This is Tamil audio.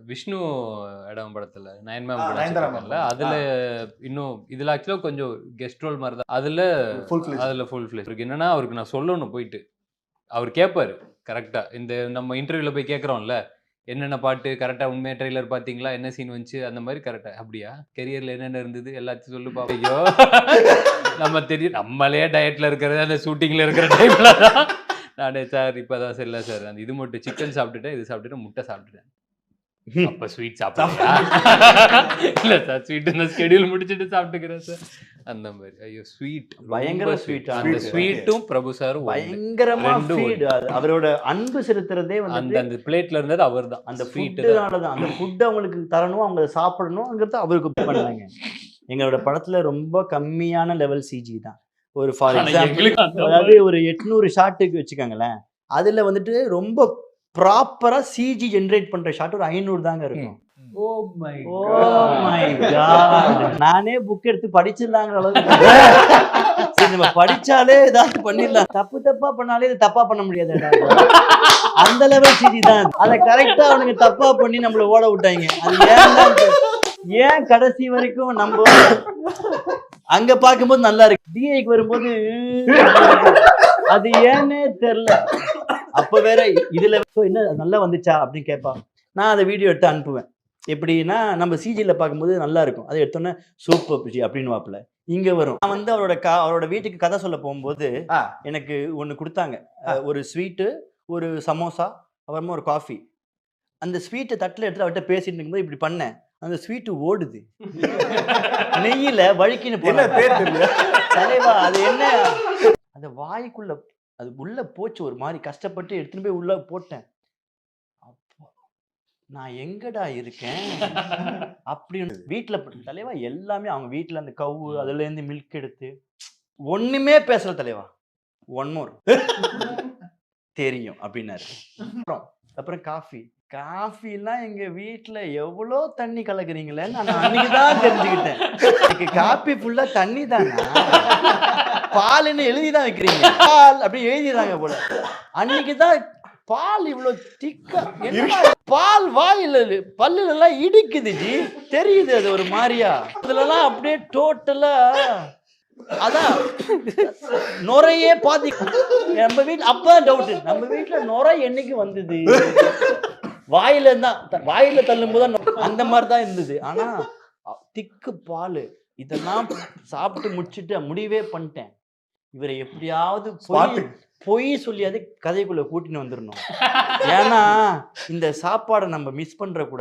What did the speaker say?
விஷ்ணு இடம் படத்துல நயன்மேம் நயன்தாரா படத்துல ma'am. அதுல இன்னும் இதுல ஆக்சுவலா கொஞ்சம் கெஸ்ட் ரோல் மாதிரி தான். அதுல ஃபுல் ஃபிளேஜ் இருக்கு. என்னன்னா அவருக்கு நான் சொல்லணும் போயிட்டு அவர் கேட்பாரு கரெக்டா. இந்த நம்ம இன்டர்வியூல போய் கேட்கறோம்ல, என்னென்ன பாட்டு கரெக்டா உண்மையா ட்ரெய்லர் பாத்தீங்களா, என்ன சீன் வந்துச்சு அந்த மாதிரி கரெக்டா. அப்படியா கெரியர்ல என்னென்ன இருந்தது எல்லாத்தையும் சொல்லு பாப்போம். ஐயோ நம்ம தெரியும் நம்மளே டயட்ல இருக்கிறது அந்த ஷூட்டிங்ல இருக்கிற டைம்ல தான் நானே சார் இப்பதான் சார் இல்ல சார் அந்த இது மட்டும் சிக்கன் சாப்பிட்டுட்டேன், இது சாப்பிட்டுட்டு முட்டை சாப்பிட்டுட்டேன். அப்ப ஸ்வீட் சாப்பிடுறியா? இல்ல சார் ஸ்வீட் இந்த ஸ்கெடியூல் முடிச்சிட்டு சாப்பிட்டுக்கிறேன் சார். அந்த மாதிரி. ஐயோ ஸ்வீட் பயங்கர ஸ்வீட். அந்த ஸ்வீட்டும் பிரபு சாரும் பயங்கரமா ஃபீட். அவரோட அன்பு செலுத்துறதே வந்து அந்த பிளேட்ல இருந்தது அவர்தான். அந்த ஃபுட்னாலதான். அந்த ஃபுட் அவங்களுக்கு தரணும், அவங்க சாப்பிடணும்ங்கிறது அவருக்கு பண்ணாங்க. எங்களோட படத்துல ரொம்ப கம்மியான லெவல் சிஜி தான். ஒரு ஃபார் எக்ஸாம்பிள் அதாவது ஒரு 800 ஷாட்டுக்கு வச்சுக்கோங்களேன், அதுல வந்துட்டு ரொம்ப ப்ராப்பரா சிஜி ஜெனரேட் பண்ற ஷாட் ஒரு 500 தாங்க இருக்கும். ஓ மை காட், நானே புக் எடுத்து படிச்சிடலாங்கிற அளவுக்கு சரி நம்ம படிச்சாலே ஏதாவது பண்ணிடலாம், தப்பா பண்ணாலே இது தப்பா பண்ண முடியாது. அந்த லெவல் சிஜி தான். அதை கரெக்டா அவனுக்கு தப்பா பண்ணி நம்மள ஓட விட்டாங்க. அது ஏன் கடைசி வரைக்கும் நம்ம அங்க பார்க்கும்போது நல்லா இருக்கு, டிஐக்கு வரும்போது அது ஏன்னே தெரியல. அப்ப வேற இதுல என்ன நல்லா வந்துச்சா அப்படின்னு கேட்பான். நான் அதை வீடியோ எடுத்து அனுப்புவேன். எப்படின்னா நம்ம சிஜில பார்க்கும்போது நல்லா இருக்கும், அதை எடுத்தோன்னே சூப்பர் பிஜி அப்படின்னு வாப்புல இங்க வரும். நான் வந்து அவரோட வீட்டுக்கு கதை சொல்ல போகும்போது எனக்கு ஒண்ணு கொடுத்தாங்க. ஒரு ஸ்வீட்டு, ஒரு சமோசா, அப்புறமா ஒரு காஃபி. அந்த ஸ்வீட்டை தட்டில் எடுத்து அவர்கிட்ட பேசிட்டு இருக்கும்போது இப்படி பண்ணேன், அந்த ஸ்வீட்டு ஓடுது நெய்யில வழுக்கின்னு போன பேர் தெரியல தலைவா. அது என்ன, அந்த வாய்க்குள்ள அது உள்ள போச்சு, ஒரு மாதிரி கஷ்டப்பட்டு எடுத்துன்னு போய் உள்ள போட்டேன். அப்போ நான் எங்கடா இருக்கேன் அப்படின்னு வீட்டுல தலைவா எல்லாமே அவங்க வீட்டுல அந்த கவு அதுல இருந்து மில்க் எடுத்து ஒண்ணுமே பேசல தலைவா. ஒன் மோர் தெரியும் அப்படின்னாரு. அப்புறம் காஃபிலாம் எங்க வீட்டுல எவ்வளோ தண்ணி கலக்குறீங்களேன்னு நான் அன்னைக்குதான் தெரிஞ்சுக்கிட்டேன். எனக்கு காஃபி ஃபுல்லா தண்ணி தானே, பால்னு எழுதிதான் வைக்கிறீங்க, பால் அப்படி எழுதிடுறாங்க போல. அன்னைக்குதான் பால் இவ்வளவு திக்கா, பால் வாயில பல்லுல எல்லாம் இடிக்குது ஜி, தெரியுது அது ஒரு மாதிரியா. அதுலலாம் அப்படியே டோட்டலா அதான் நுரையே பாதி. நம்ம வீட்டுல அப்பதான் டவுட், நம்ம வீட்டுல நுரை என்னைக்கு வந்தது, வாயில தள்ளும் போது அந்த மாதிரிதான் இருந்தது. ஆனா திக்கு பால் இதெல்லாம் சாப்பிட்டு முடிச்சுட்டு முடிவே பண்ணிட்டேன், இவரை எப்படியாவது பொய் சொல்லியாவது கதைக்குள்ள கூட்டின்னு வந்துடணும். ஏன்னா இந்த சாப்பாடை நம்ம மிஸ் பண்ற கூடாது.